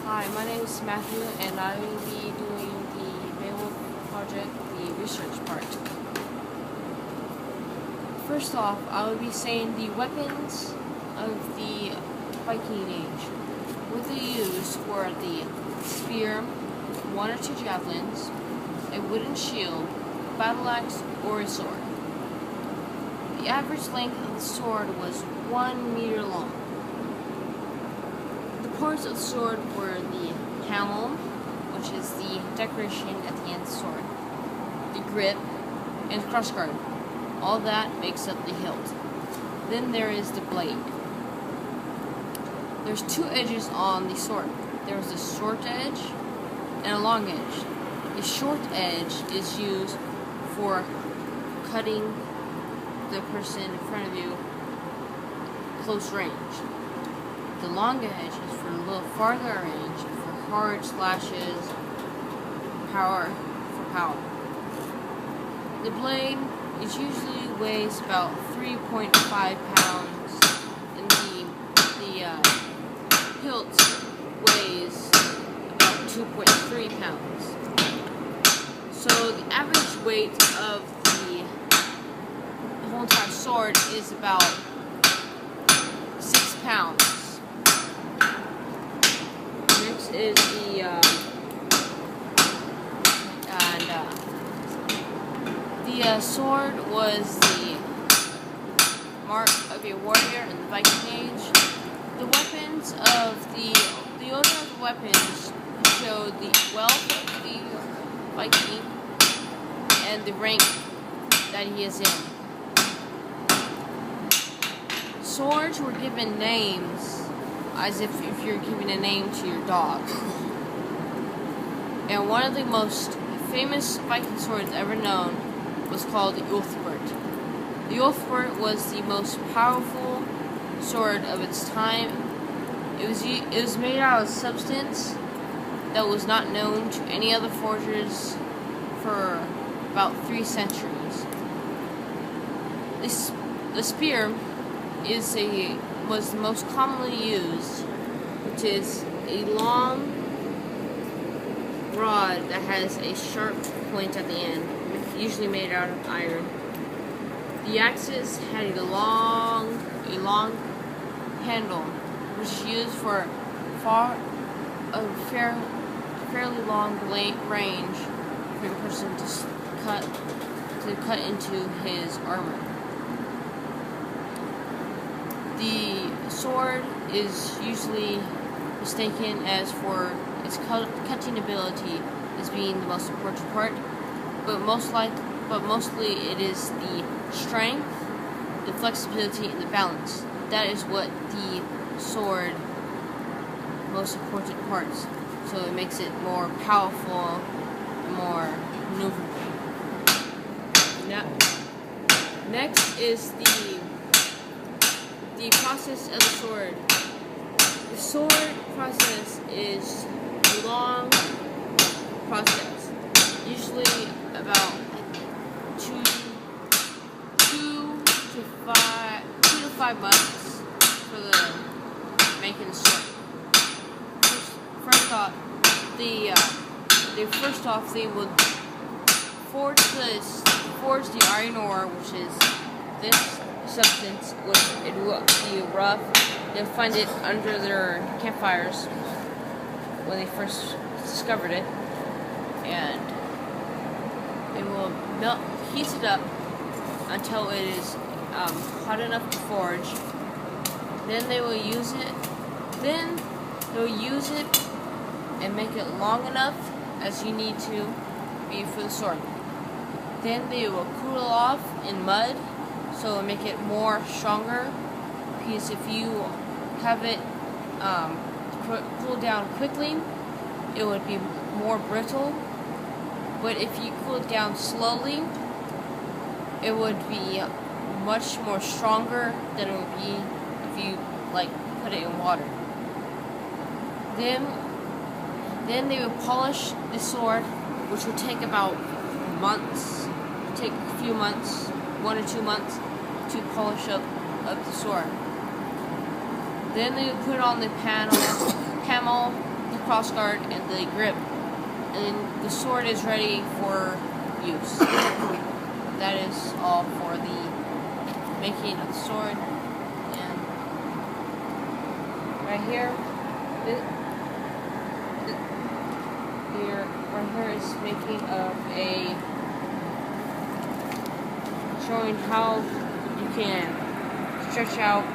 Hi, my name is Matthew, and I will be doing the Beowulf project, the research part. First off, I will be saying the weapons of the Viking Age. What they used were the spear, one or two javelins, a wooden shield, battle axe, or a sword. The average length of the sword was 1 meter long. The parts of the sword were the hammer, which is the decoration at the end of the sword, the grip, and the crossguard. All that makes up the hilt. Then there is the blade. There's two edges on the sword. There's a short edge and a long edge. The short edge is used for cutting the person in front of you close range. The long edge is for a little farther range, for hard slashes, power. The blade usually weighs about 3.5 pounds, and the hilt weighs about 2.3 pounds. So the average weight of the whole entire sword is about 6 pounds. Next is the sword was the mark of a warrior in the Viking Age. The weapons of the order of the weapons showed the wealth of the Viking and the rank that he is in. Swords were given names as if you're giving a name to your dog. And one of the most famous Viking swords ever known was called the Beowulf. The Beowulf was the most powerful sword of its time. It was made out of substance that was not known to any other forgers for about 3 centuries. The spear was the most commonly used, which is a long rod that has a sharp point at the end, usually made out of iron. The axis had a long handle, which is used for fairly long range for the person to cut into his armor. The sword is usually mistaken as for its cutting ability as being the most important part, but mostly it is the strength, the flexibility, and the balance. That is what the sword most important parts. So it makes it more powerful, more maneuverable. Next is the process of the sword. The sword process is a long process, usually about 2 to 5 months for the making the sword. First off, they would forge the iron ore, which is this substance, which it will be rough. They'll find it under their campfires when they first discovered it, and they will heat it up until it is hot enough to forge. Then they will use it. Then they'll use it and make it long enough as you need to be for the sword. Then they will cool it off in mud, so it'll make it more stronger. Because if you have it cool down quickly, it would be more brittle. But if you cool it down slowly, it would be much more stronger than it would be if you put it in water. Then they would polish the sword, which would take about months. Take a few months, 1 or 2 months, to polish up the sword. Then they would put on the panel, the crossguard and the grip, and the sword is ready for use. That is all for the making of the sword. And right here, right here is making of showing how you can stretch out